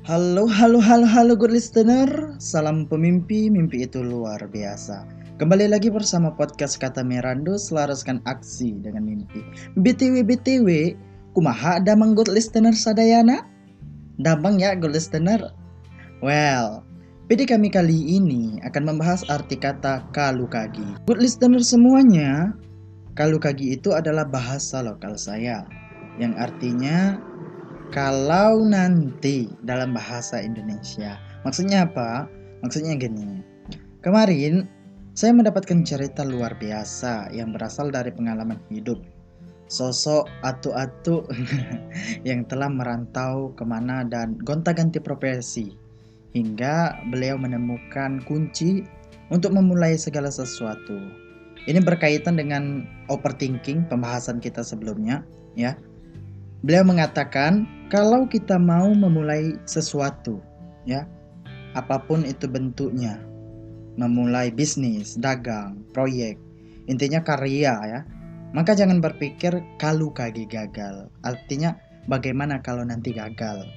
Halo, halo, halo, halo good listener. Salam pemimpi, mimpi itu luar biasa. Kembali lagi bersama podcast Kata Merando selaraskan aksi dengan mimpi. BTW, kumaha damang good listener sadayana? Damang ya good listener. Well, PD kami kali ini akan membahas arti kata kalukagi. Good listener semuanya, kalukagi itu adalah bahasa lokal saya yang artinya kalau nanti dalam bahasa Indonesia. Maksudnya apa? Maksudnya gini. Kemarin saya mendapatkan cerita luar biasa yang berasal dari pengalaman hidup. Sosok atu-atu yang telah merantau kemana dan gonta-ganti profesi. Hingga beliau menemukan kunci untuk memulai segala sesuatu. Ini berkaitan dengan overthinking pembahasan kita sebelumnya, ya. Beliau mengatakan kalau kita mau memulai sesuatu, ya, apapun itu bentuknya, memulai bisnis, dagang, proyek, intinya karya ya, maka jangan berpikir kalau kagi gagal. Artinya bagaimana kalau nanti gagal.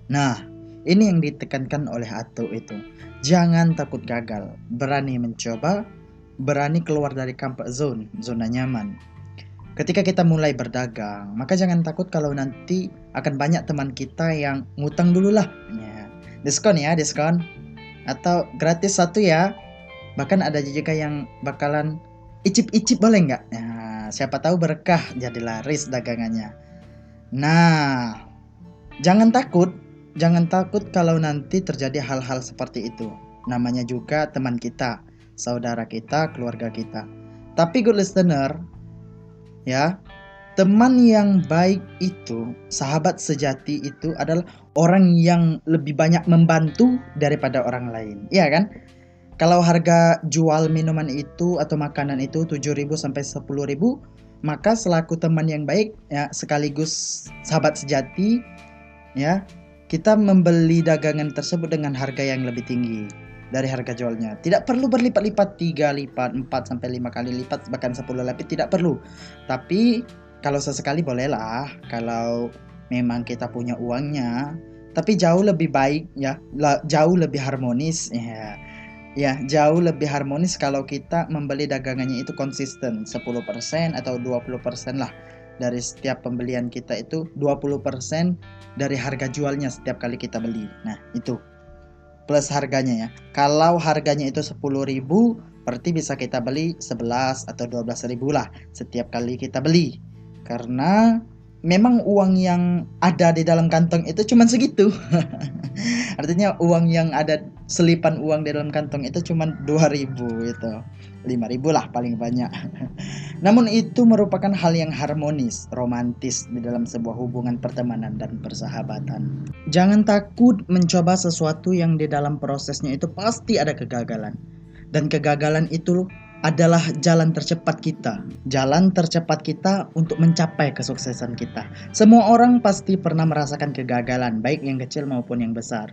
Nah, ini yang ditekankan oleh Ato itu. Jangan takut gagal, berani mencoba, berani keluar dari comfort zone, zona nyaman. Ketika kita mulai berdagang, maka jangan takut kalau nanti akan banyak teman kita yang ngutang dulu lah. Ya, diskon ya, diskon. Atau gratis satu ya. Bahkan ada juga yang bakalan icip-icip boleh nggak? Nah, siapa tahu berkah jadi laris dagangannya. Nah, jangan takut. Jangan takut kalau nanti terjadi hal-hal seperti itu. Namanya juga teman kita, saudara kita, keluarga kita. Tapi good listener, ya, teman yang baik itu, sahabat sejati itu adalah orang yang lebih banyak membantu daripada orang lain. Iya kan? Kalau harga jual minuman itu atau makanan itu 7.000 sampai 10.000, maka selaku teman yang baik ya sekaligus sahabat sejati ya, kita membeli dagangan tersebut dengan harga yang lebih tinggi dari harga jualnya. Tidak perlu berlipat-lipat, 3 lipat, 4 sampai 5 kali lipat, bahkan 10 lipat, tidak perlu. Tapi kalau sesekali bolehlah, kalau memang kita punya uangnya. Tapi jauh lebih baik ya, jauh lebih harmonis ya. Ya, jauh lebih harmonis kalau kita membeli dagangannya itu konsisten 10% atau 20% lah dari setiap pembelian kita, itu 20% dari harga jualnya setiap kali kita beli. Nah, itu plus harganya ya. Kalau harganya itu 10.000, berarti bisa kita beli 11 atau 12.000 lah setiap kali kita beli. Karena memang uang yang ada di dalam kantong itu cuma segitu. Artinya uang yang ada, selipan uang di dalam kantong itu cuma 2.000 itu. 5.000 lah paling banyak. Namun itu merupakan hal yang harmonis, romantis di dalam sebuah hubungan pertemanan dan persahabatan. Jangan takut mencoba sesuatu yang di dalam prosesnya itu pasti ada kegagalan. Dan kegagalan itu adalah jalan tercepat kita. Jalan tercepat kita untuk mencapai kesuksesan kita. Semua orang pasti pernah merasakan kegagalan, baik yang kecil maupun yang besar.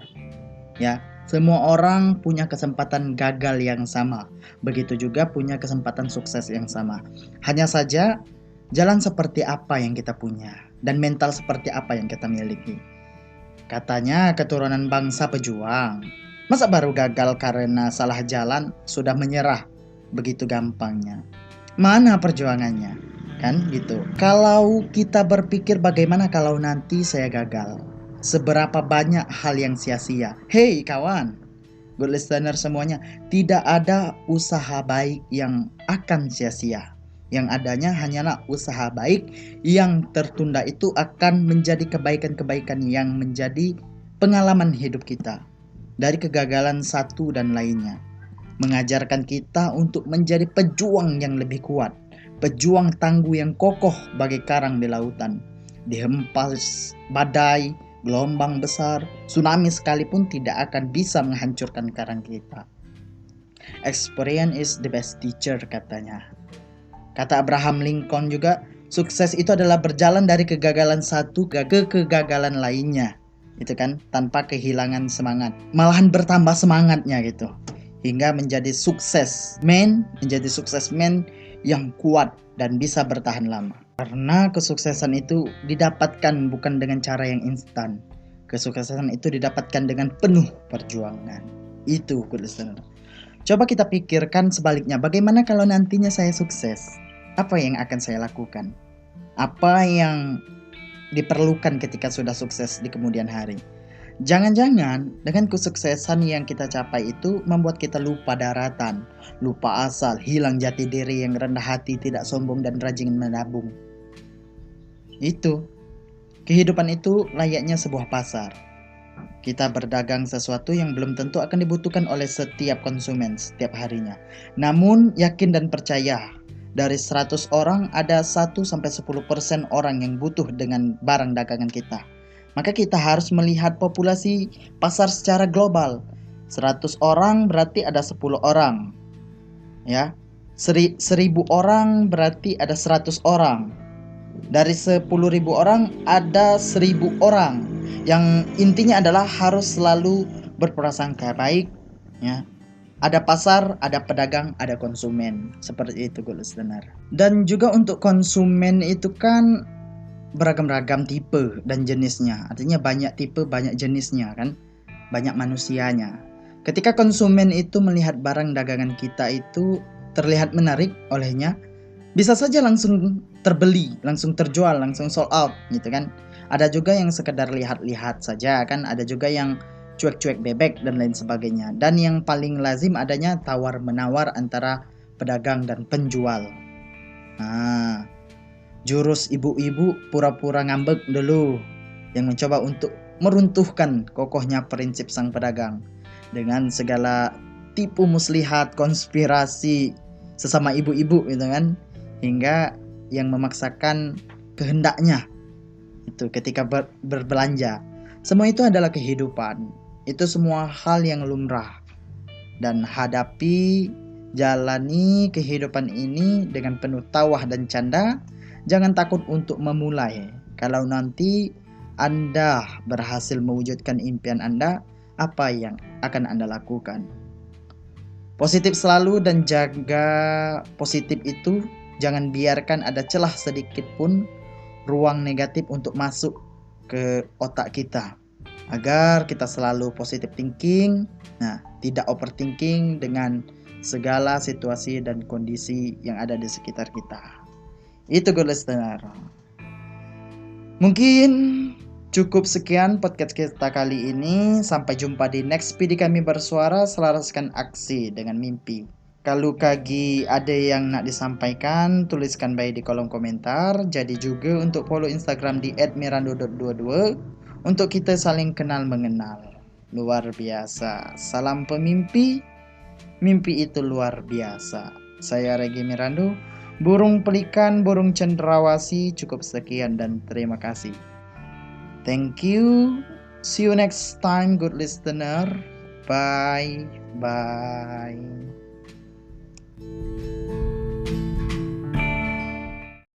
Ya, semua orang punya kesempatan gagal yang sama. Begitu juga punya kesempatan sukses yang sama. Hanya saja jalan seperti apa yang kita punya dan mental seperti apa yang kita miliki. Katanya keturunan bangsa pejuang. Masa baru gagal karena salah jalan sudah menyerah begitu gampangnya? Mana perjuangannya? Kan gitu. Kalau kita berpikir bagaimana kalau nanti saya gagal? Seberapa banyak hal yang sia-sia? Hey kawan, good listener semuanya, tidak ada usaha baik yang akan sia-sia. Yang adanya hanyalah usaha baik yang tertunda itu akan menjadi kebaikan-kebaikan yang menjadi pengalaman hidup kita. Dari kegagalan satu dan lainnya, mengajarkan kita untuk menjadi pejuang yang lebih kuat. Pejuang tangguh yang kokoh bagai karang di lautan. Dihempas badai, gelombang besar, tsunami sekalipun tidak akan bisa menghancurkan karang kita. Experience is the best teacher katanya. Kata Abraham Lincoln juga, sukses itu adalah berjalan dari kegagalan satu ke kegagalan lainnya. Itu kan, tanpa kehilangan semangat. Malahan bertambah semangatnya gitu. Hingga menjadi sukses man yang kuat dan bisa bertahan lama. Karena kesuksesan itu didapatkan bukan dengan cara yang instan, Kesuksesan itu didapatkan dengan penuh perjuangan. Itu good listener. Coba kita pikirkan sebaliknya, bagaimana kalau nantinya saya sukses? Apa yang akan saya lakukan? Apa yang diperlukan ketika sudah sukses di kemudian hari? Jangan-jangan dengan kesuksesan yang kita capai itu membuat kita lupa daratan, lupa asal, hilang jati diri, yang rendah hati, tidak sombong, dan rajin menabung. Itu, kehidupan itu layaknya sebuah pasar. Kita berdagang sesuatu yang belum tentu akan dibutuhkan oleh setiap konsumen setiap harinya. Namun yakin dan percaya, dari 100 orang ada 1-10% orang yang butuh dengan barang dagangan kita. Maka kita harus melihat populasi pasar secara global. 100 orang berarti ada 10 orang. Ya. 1000 orang berarti ada 100 orang. Dari 10.000 orang ada 1.000 orang. Yang intinya adalah harus selalu berprasangka baik, ya. Ada pasar, ada pedagang, ada konsumen. Seperti itu good listener. Dan juga untuk konsumen itu kan beragam-ragam tipe dan jenisnya. Artinya banyak tipe, banyak jenisnya kan. Banyak manusianya. Ketika konsumen itu melihat barang dagangan kita itu terlihat menarik olehnya, bisa saja langsung terbeli, langsung terjual, langsung sold out gitu kan. Ada juga yang sekedar lihat-lihat saja kan. Ada juga yang cuek-cuek bebek dan lain sebagainya. Dan yang paling lazim adanya tawar-menawar antara pedagang dan penjual. Nah, jurus ibu-ibu pura-pura ngambek dulu, yang mencoba untuk meruntuhkan kokohnya prinsip sang pedagang dengan segala tipu muslihat, konspirasi sesama ibu-ibu gitu kan, hingga yang memaksakan kehendaknya itu ketika berbelanja. Semua itu adalah kehidupan. Itu semua hal yang lumrah. Dan hadapi, jalani kehidupan ini dengan penuh tawah dan canda. Jangan takut untuk memulai. Kalau nanti Anda berhasil mewujudkan impian Anda, apa yang akan Anda lakukan? Positif selalu dan jaga positif itu. Jangan biarkan ada celah sedikit pun ruang negatif untuk masuk ke otak kita. Agar kita selalu positive thinking, tidak overthinking dengan segala situasi dan kondisi yang ada di sekitar kita. Itu good listener. Mungkin cukup sekian podcast kita kali ini. Sampai jumpa di next PD kami bersuara, selaraskan aksi dengan mimpi. Kalau kagi ada yang nak disampaikan, tuliskan baik di kolom komentar. Jadi juga untuk follow Instagram di @mirando.22 untuk kita saling kenal mengenal. Luar biasa. Salam pemimpi. Mimpi itu luar biasa. Saya Regi Mirando. Burung pelikan, burung cendrawasih. Cukup sekian dan terima kasih. Thank you. See you next time, good listener. Bye. Bye.